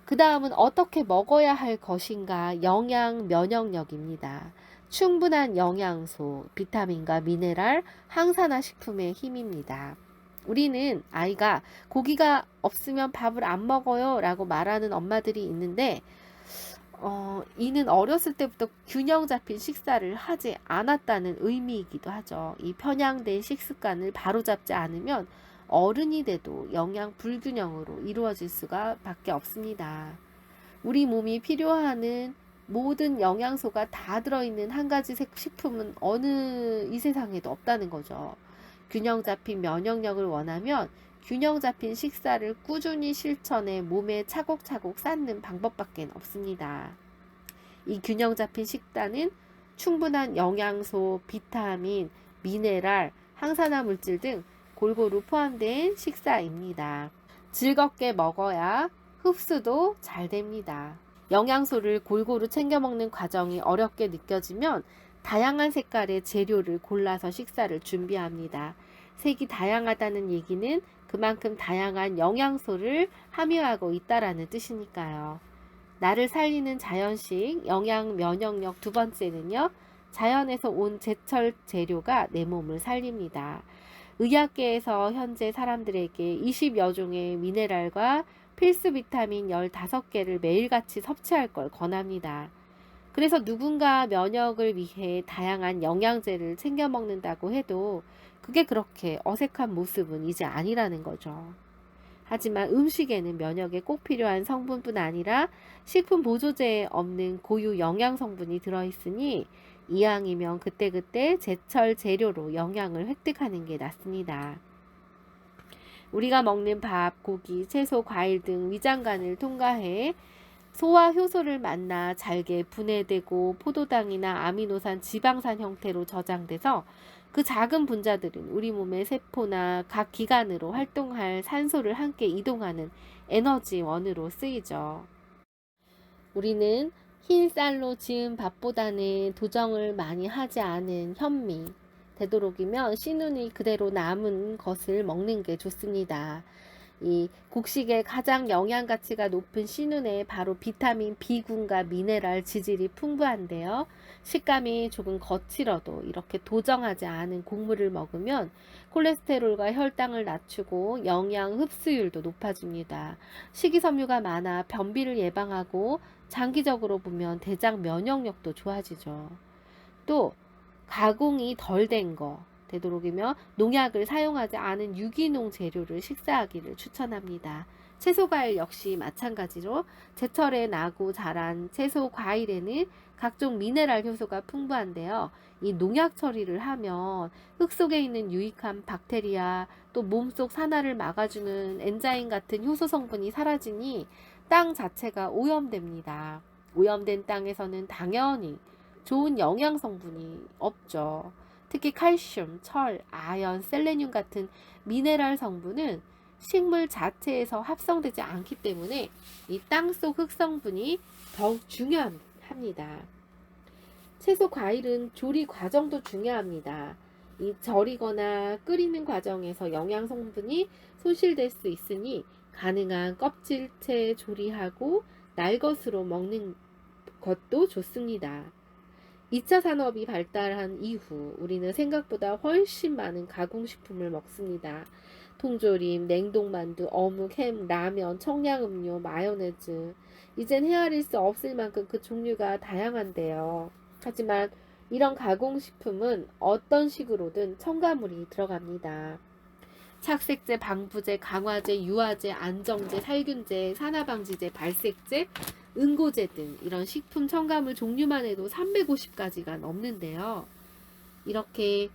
그 다음은 어떻게 먹어야 할 것인가? 영양 면역력입니다. 충분한 영양소, 비타민과 미네랄, 항산화 식품의 힘입니다. 우리는 아이가 고기가 없으면 밥을 안 먹어요 라고 말하는 엄마들이 있는데 이는 어렸을 때부터 균형 잡힌 식사를 하지 않았다는 의미이기도 하죠. 이 편향된 식습관을 바로잡지 않으면 어른이 돼도 영양 불균형으로 이루어질 수가 밖에 없습니다. 우리 몸이 필요하는 모든 영양소가 다 들어있는 한 가지 식품은 어느 이 세상에도 없다는 거죠. 균형 잡힌 면역력을 원하면 균형 잡힌 식사를 꾸준히 실천해 몸에 차곡차곡 쌓는 방법밖에 없습니다. 이 균형 잡힌 식단은 충분한 영양소, 비타민, 미네랄, 항산화 물질 등 골고루 포함된 식사입니다. 즐겁게 먹어야 흡수도 잘 됩니다. 영양소를 골고루 챙겨 먹는 과정이 어렵게 느껴지면 다양한 색깔의 재료를 골라서 식사를 준비합니다. 색이 다양하다는 얘기는 그만큼 다양한 영양소를 함유하고 있다라는 뜻이니까요. 나를 살리는 자연식 영양 면역력 두 번째는요. 자연에서 온 제철 재료가 내 몸을 살립니다. 의학계에서 현재 사람들에게 20여 종의 미네랄과 필수 비타민 15개를 매일같이 섭취할 걸 권합니다. 그래서 누군가 면역을 위해 다양한 영양제를 챙겨 먹는다고 해도 그게 그렇게 어색한 모습은 이제 아니라는 거죠. 하지만 음식에는 면역에 꼭 필요한 성분뿐 아니라 식품 보조제에 없는 고유 영양 성분이 들어있으니 이왕이면 그때그때 제철 재료로 영양을 획득하는 게 낫습니다. 우리가 먹는 밥, 고기, 채소, 과일 등 위장관을 통과해 소와 효소를 만나 잘게 분해되고 포도당이나 아미노산, 지방산 형태로 저장돼서 그 작은 분자들은 우리 몸의 세포나 각 기관으로 활동할 산소를 함께 이동하는 에너지원으로 쓰이죠. 우리는 흰 쌀로 지은 밥보다는 도정을 많이 하지 않은 현미, 되도록이면 씨눈이 그대로 남은 것을 먹는 게 좋습니다. 이 곡식의 가장 영양 가치가 높은 씨눈에 바로 비타민 B군과 미네랄 지질이 풍부한데요. 식감이 조금 거칠어도 이렇게 도정하지 않은 곡물을 먹으면 콜레스테롤과 혈당을 낮추고 영양 흡수율도 높아집니다. 식이섬유가 많아 변비를 예방하고 장기적으로 보면 대장 면역력도 좋아지죠. 또 가공이 덜 된 거, 되도록이면 농약을 사용하지 않은 유기농 재료를 식사하기를 추천합니다. 채소 과일 역시 마찬가지로 제철에 나고 자란 채소 과일에는 각종 미네랄 효소가 풍부한데요. 이 농약 처리를 하면 흙 속에 있는 유익한 박테리아, 또 몸속 산화를 막아주는 엔자임 같은 효소 성분이 사라지니 땅 자체가 오염됩니다. 오염된 땅에서는 당연히 좋은 영양 성분이 없죠. 특히 칼슘, 철, 아연, 셀레늄 같은 미네랄 성분은 식물 자체에서 합성되지 않기 때문에 이 땅속 흙 성분이 더욱 중요합니다. 채소 과일은 조리 과정도 중요합니다. 이 절이거나 끓이는 과정에서 영양 성분이 손실될 수 있으니 가능한 껍질째 조리하고 날것으로 먹는 것도 좋습니다. 2차 산업이 발달한 이후 우리는 생각보다 훨씬 많은 가공식품을 먹습니다. 통조림, 냉동만두, 어묵, 햄, 라면, 청량음료, 마요네즈. 이젠 헤아릴 수 없을 만큼 그 종류가 다양한데요. 하지만 이런 가공식품은 어떤 식으로든 첨가물이 들어갑니다. 착색제, 방부제, 강화제, 유화제, 안정제, 살균제, 산화방지제, 발색제, 응고제 등 이런 식품 첨가물 종류만 해도 350가지가 넘는데요. 이렇게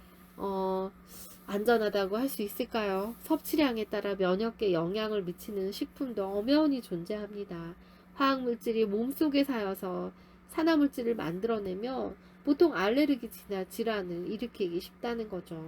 안전하다고 할 수 있을까요? 섭취량에 따라 면역계에 영향을 미치는 식품도 엄연히 존재합니다. 화학물질이 몸속에 쌓여서 산화물질을 만들어내며 보통 알레르기 질환을 일으키기 쉽다는 거죠.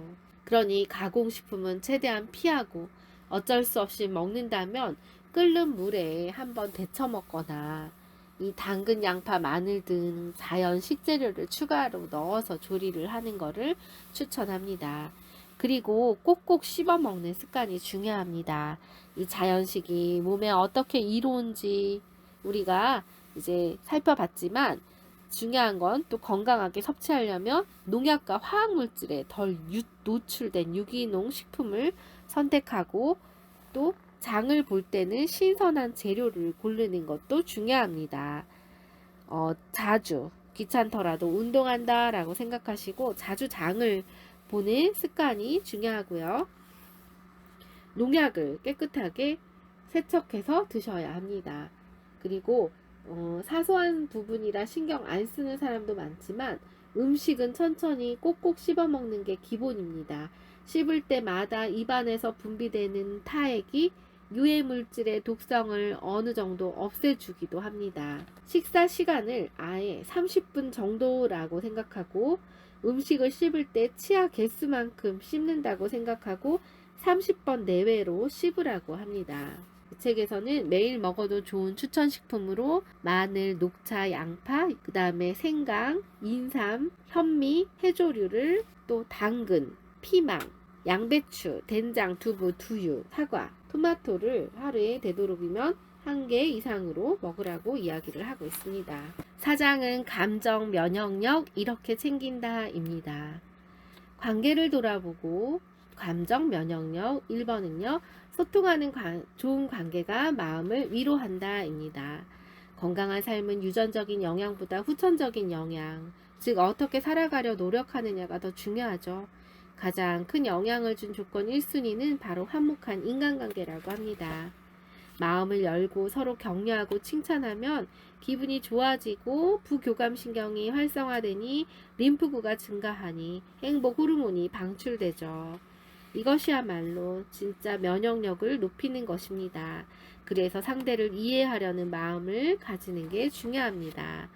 그러니 가공식품은 최대한 피하고 어쩔 수 없이 먹는다면 끓는 물에 한번 데쳐 먹거나 이 당근, 양파, 마늘 등 자연 식재료를 추가로 넣어서 조리를 하는 것을 추천합니다. 그리고 꼭꼭 씹어 먹는 습관이 중요합니다. 이 자연식이 몸에 어떻게 이로운지 우리가 이제 살펴봤지만 중요한 건 또 건강하게 섭취하려면 농약과 화학물질에 덜 노출된 유기농 식품을 선택하고 또 장을 볼 때는 신선한 재료를 고르는 것도 중요합니다. 자주 귀찮더라도 운동한다 라고 생각하시고 자주 장을 보는 습관이 중요하고요. 농약을 깨끗하게 세척해서 드셔야 합니다. 그리고 사소한 부분이라 신경 안 쓰는 사람도 많지만 음식은 천천히 꼭꼭 씹어 먹는 게 기본입니다. 씹을 때마다 입안에서 분비되는 타액이 유해물질의 독성을 어느 정도 없애주기도 합니다. 식사 시간을 아예 30분 정도라고 생각하고 음식을 씹을 때 치아 개수만큼 씹는다고 생각하고 30번 내외로 씹으라고 합니다. 이 책에서는 매일 먹어도 좋은 추천식품으로 마늘, 녹차, 양파, 그 다음에 생강, 인삼, 현미, 해조류를 또 당근, 피망, 양배추, 된장, 두부, 두유, 사과, 토마토를 하루에 되도록이면 1개 이상으로 먹으라고 이야기를 하고 있습니다. 사장은 감정, 면역력 이렇게 챙긴다입니다. 관계를 돌아보고 감정, 면역력 1번은요. 소통하는 좋은 관계가 마음을 위로한다입니다. 건강한 삶은 유전적인 영향보다 후천적인 영향, 즉 어떻게 살아가려 노력하느냐가 더 중요하죠. 가장 큰 영향을 준 조건 1순위는 바로 화목한 인간관계라고 합니다. 마음을 열고 서로 격려하고 칭찬하면 기분이 좋아지고 부교감신경이 활성화되니 림프구가 증가하니 행복 호르몬이 방출되죠. 이것이야말로 진짜 면역력을 높이는 것입니다. 그래서 상대를 이해하려는 마음을 가지는 게 중요합니다.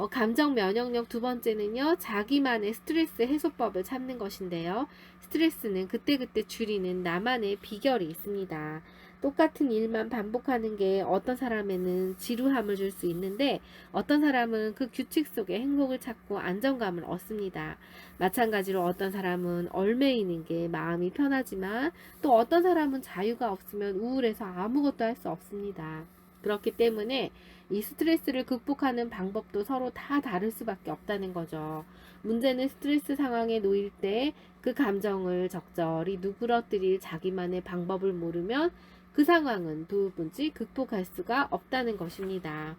감정 면역력 두 번째는요, 자기만의 스트레스 해소법을 찾는 것인데요. 스트레스는 그때그때 줄이는 나만의 비결이 있습니다. 똑같은 일만 반복하는 게 어떤 사람에는 지루함을 줄 수 있는데 어떤 사람은 그 규칙 속에 행복을 찾고 안정감을 얻습니다. 마찬가지로 어떤 사람은 얽매이는 게 마음이 편하지만 또 어떤 사람은 자유가 없으면 우울해서 아무것도 할 수 없습니다. 그렇기 때문에 이 스트레스를 극복하는 방법도 서로 다 다를 수밖에 없다는 거죠. 문제는 스트레스 상황에 놓일 때 그 감정을 적절히 누그러뜨릴 자기만의 방법을 모르면 그 상황은 도무지 극복할 수가 없다는 것입니다.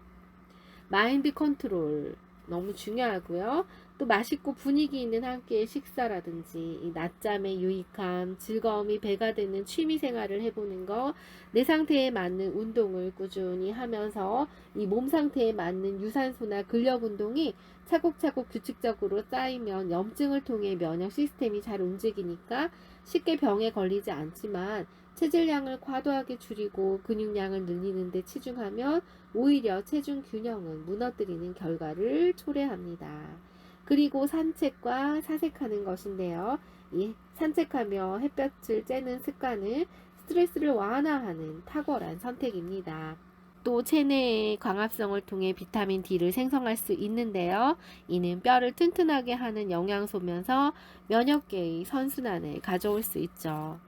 마인드 컨트롤 너무 중요하고요. 또 맛있고 분위기 있는 한 끼의 식사라든지 이 낮잠의 유익함, 즐거움이 배가 되는 취미 생활을 해보는 거, 내 상태에 맞는 운동을 꾸준히 하면서 이 몸 상태에 맞는 유산소나 근력 운동이 차곡차곡 규칙적으로 쌓이면 염증을 통해 면역 시스템이 잘 움직이니까 쉽게 병에 걸리지 않지만 체질량을 과도하게 줄이고 근육량을 늘리는 데 치중하면 오히려 체중 균형은 무너뜨리는 결과를 초래합니다. 그리고 산책과 사색하는 것인데요. 이 산책하며 햇볕을 쬐는 습관은 스트레스를 완화하는 탁월한 선택입니다. 또 체내의 광합성을 통해 비타민 D를 생성할 수 있는데요. 이는 뼈를 튼튼하게 하는 영양소면서 면역계의 선순환을 가져올 수 있죠.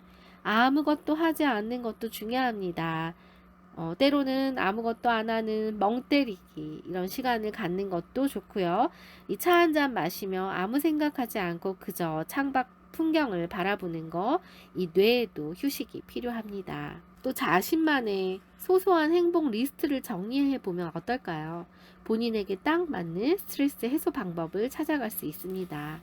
아무것도 하지 않는 것도 중요합니다. 때로는 아무것도 안 하는 멍 때리기 이런 시간을 갖는 것도 좋고요. 이 차 한 잔 마시며 아무 생각하지 않고 그저 창밖 풍경을 바라보는 거, 이 뇌에도 휴식이 필요합니다. 또 자신만의 소소한 행복 리스트를 정리해 보면 어떨까요? 본인에게 딱 맞는 스트레스 해소 방법을 찾아갈 수 있습니다.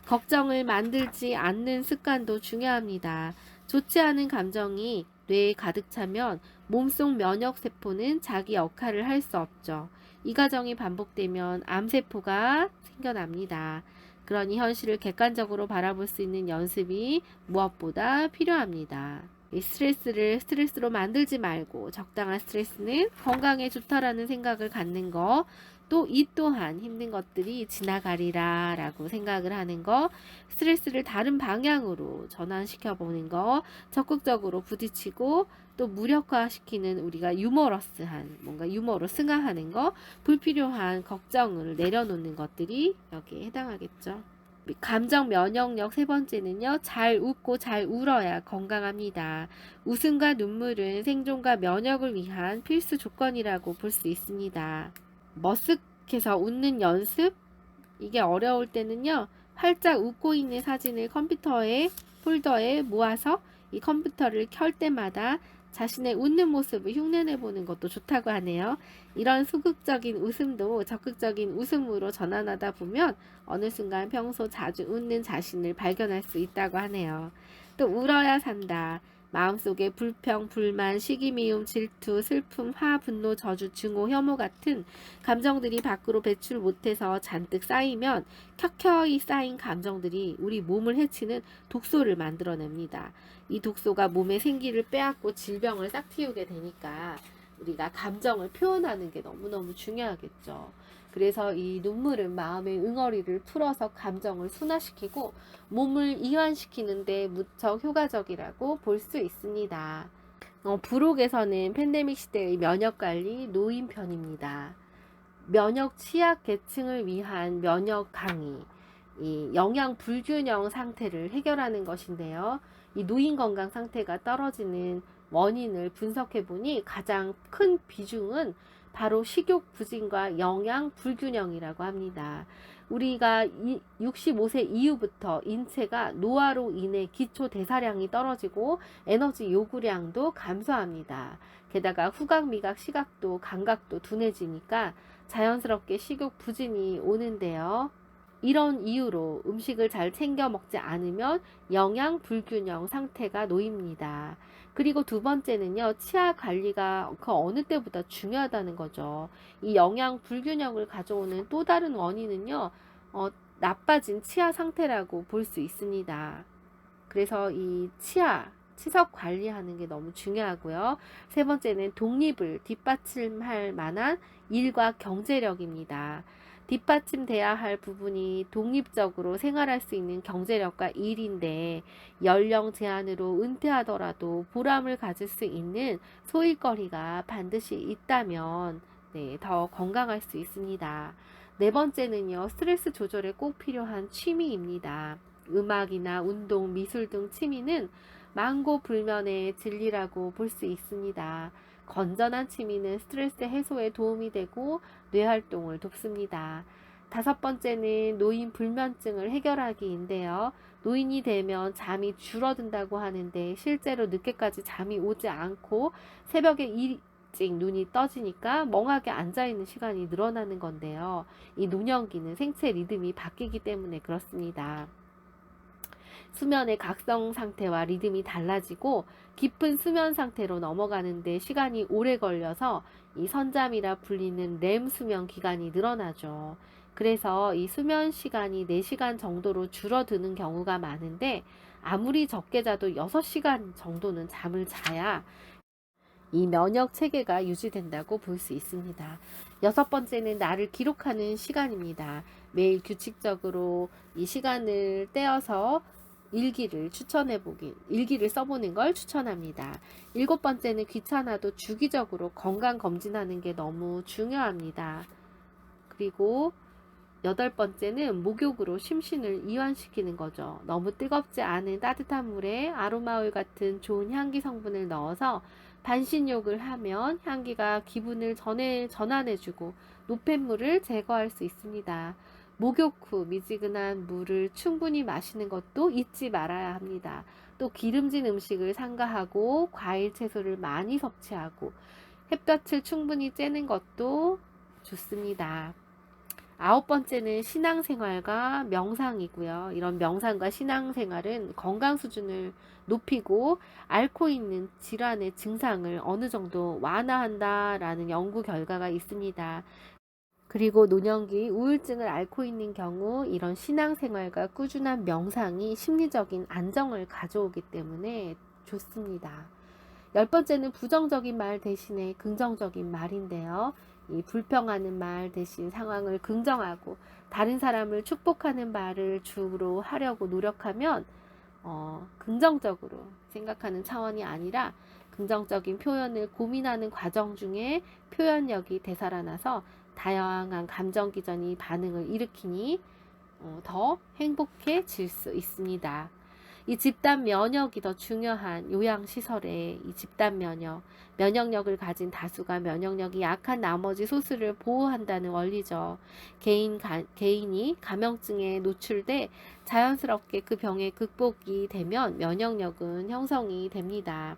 걱정을 만들지 않는 습관도 중요합니다. 좋지 않은 감정이 뇌에 가득 차면 몸속 면역세포는 자기 역할을 할 수 없죠. 이 과정이 반복되면 암세포가 생겨납니다. 그러니 현실을 객관적으로 바라볼 수 있는 연습이 무엇보다 필요합니다. 이 스트레스를 스트레스로 만들지 말고 적당한 스트레스는 건강에 좋다라는 생각을 갖는 거, 또 이 또한 힘든 것들이 지나가리라 라고 생각을 하는 거, 스트레스를 다른 방향으로 전환시켜 보는 거, 적극적으로 부딪히고 또 무력화시키는 우리가 유머러스한 뭔가 유머로 승화하는 거, 불필요한 걱정을 내려놓는 것들이 여기에 해당하겠죠. 감정 면역력 세 번째는요, 잘 웃고 잘 울어야 건강합니다. 웃음과 눈물은 생존과 면역을 위한 필수 조건이라고 볼 수 있습니다. 머쓱해서 웃는 연습? 이게 어려울 때는요, 활짝 웃고 있는 사진을 컴퓨터에 폴더에 모아서 이 컴퓨터를 켤 때마다 자신의 웃는 모습을 흉내내 보는 것도 좋다고 하네요. 이런 소극적인 웃음도 적극적인 웃음으로 전환하다 보면 어느 순간 평소 자주 웃는 자신을 발견할 수 있다고 하네요. 또 울어야 산다. 마음속에 불평, 불만, 시기, 미움, 질투, 슬픔, 화, 분노, 저주, 증오, 혐오 같은 감정들이 밖으로 배출 못해서 잔뜩 쌓이면 켜켜이 쌓인 감정들이 우리 몸을 해치는 독소를 만들어냅니다. 이 독소가 몸의 생기를 빼앗고 질병을 싹틔우게 되니까 우리가 감정을 표현하는 게 너무너무 중요하겠죠. 그래서 이 눈물은 마음의 응어리를 풀어서 감정을 순화시키고 몸을 이완시키는데 무척 효과적이라고 볼 수 있습니다. 부록에서는 팬데믹 시대의 면역관리 노인편입니다. 면역 취약 계층을 위한 면역 강의, 이 영양 불균형 상태를 해결하는 것인데요. 이 노인 건강 상태가 떨어지는 원인을 분석해 보니 가장 큰 비중은 바로 식욕 부진과 영양 불균형이라고 합니다. 우리가 65세 이후부터 인체가 노화로 인해 기초 대사량이 떨어지고 에너지 요구량도 감소합니다. 게다가 후각, 미각, 시각도 감각도 둔해지니까 자연스럽게 식욕 부진이 오는데요. 이런 이유로 음식을 잘 챙겨 먹지 않으면 영양 불균형 상태가 놓입니다. 그리고 두 번째는요, 치아 관리가 그 어느 때보다 중요하다는 거죠. 이 영양 불균형을 가져오는 또 다른 원인은요, 나빠진 치아 상태라고 볼 수 있습니다. 그래서 이 치석 관리하는 게 너무 중요하고요. 세 번째는 독립을 뒷받침할 만한 일과 경제력입니다. 뒷받침돼야 할 부분이 독립적으로 생활할 수 있는 경제력과 일인데 연령 제한으로 은퇴하더라도 보람을 가질 수 있는 소일거리가 반드시 있다면 더 건강할 수 있습니다. 네 번째는요, 스트레스 조절에 꼭 필요한 취미입니다. 음악이나 운동, 미술 등 취미는 만고불면의 진리라고 볼 수 있습니다. 건전한 취미는 스트레스 해소에 도움이 되고 뇌활동을 돕습니다. 다섯 번째는 노인 불면증을 해결하기인데요. 노인이 되면 잠이 줄어든다고 하는데 실제로 늦게까지 잠이 오지 않고 새벽에 일찍 눈이 떠지니까 멍하게 앉아있는 시간이 늘어나는 건데요. 이 노년기는 생체 리듬이 바뀌기 때문에 그렇습니다. 수면의 각성 상태와 리듬이 달라지고 깊은 수면 상태로 넘어가는데 시간이 오래 걸려서 이 선잠이라 불리는 렘 수면 기간이 늘어나죠. 그래서 이 수면 시간이 4시간 정도로 줄어드는 경우가 많은데 아무리 적게 자도 6시간 정도는 잠을 자야 이 면역 체계가 유지된다고 볼 수 있습니다. 여섯 번째는 나를 기록하는 시간입니다. 매일 규칙적으로 이 시간을 떼어서 일기를 써보는 걸 추천합니다. 일곱 번째는 귀찮아도 주기적으로 건강 검진하는 게 너무 중요합니다. 그리고 여덟 번째는 목욕으로 심신을 이완시키는 거죠. 너무 뜨겁지 않은 따뜻한 물에 아로마오일 같은 좋은 향기 성분을 넣어서 반신욕을 하면 향기가 기분을 전환해주고 노폐물을 제거할 수 있습니다. 목욕 후 미지근한 물을 충분히 마시는 것도 잊지 말아야 합니다. 또 기름진 음식을 삼가하고 과일 채소를 많이 섭취하고 햇볕을 충분히 쬐는 것도 좋습니다. 9번째는 신앙생활과 명상이고요. 이런 명상과 신앙생활은 건강 수준을 높이고 앓고 있는 질환의 증상을 어느 정도 완화한다라는 연구 결과가 있습니다. 그리고 노년기 우울증을 앓고 있는 경우 이런 신앙생활과 꾸준한 명상이 심리적인 안정을 가져오기 때문에 좋습니다. 10번째는 부정적인 말 대신에 긍정적인 말인데요. 이 불평하는 말 대신 상황을 긍정하고 다른 사람을 축복하는 말을 주로 하려고 노력하면 긍정적으로 생각하는 차원이 아니라 긍정적인 표현을 고민하는 과정 중에 표현력이 되살아나서 다양한 감정 기전이 반응을 일으키니 더 행복해질 수 있습니다. 이 집단 면역이 더 중요한 요양시설에 이 집단 면역력을 가진 다수가 면역력이 약한 나머지 소수를 보호한다는 원리죠. 개인이 감염증에 노출돼 자연스럽게 그 병에 극복이 되면 면역력은 형성이 됩니다.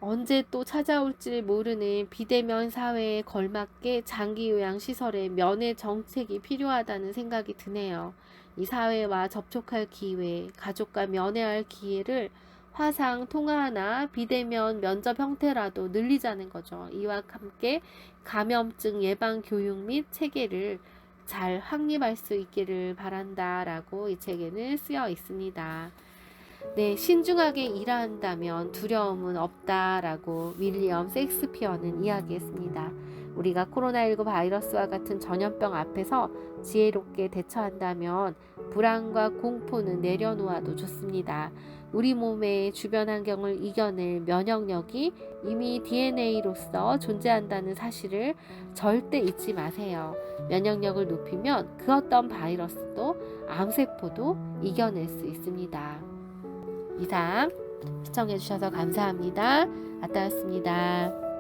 언제 또 찾아올지 모르는 비대면 사회에 걸맞게 장기 요양 시설에 면회 정책이 필요하다는 생각이 드네요. 이 사회와 접촉할 기회, 가족과 면회할 기회를 화상 통화나 비대면 면접 형태라도 늘리자는 거죠. 이와 함께 감염증 예방 교육 및 체계를 잘 확립할 수 있기를 바란다라고 이 책에는 쓰여 있습니다. 네, 신중하게 일한다면 두려움은 없다라고 윌리엄 셰익스피어는 이야기했습니다. 우리가 코로나19 바이러스와 같은 전염병 앞에서 지혜롭게 대처한다면 불안과 공포는 내려놓아도 좋습니다. 우리 몸의 주변 환경을 이겨낼 면역력이 이미 DNA로서 존재한다는 사실을 절대 잊지 마세요. 면역력을 높이면 그 어떤 바이러스도 암세포도 이겨낼 수 있습니다. 이상 시청해주셔서 감사합니다. 아따였습니다.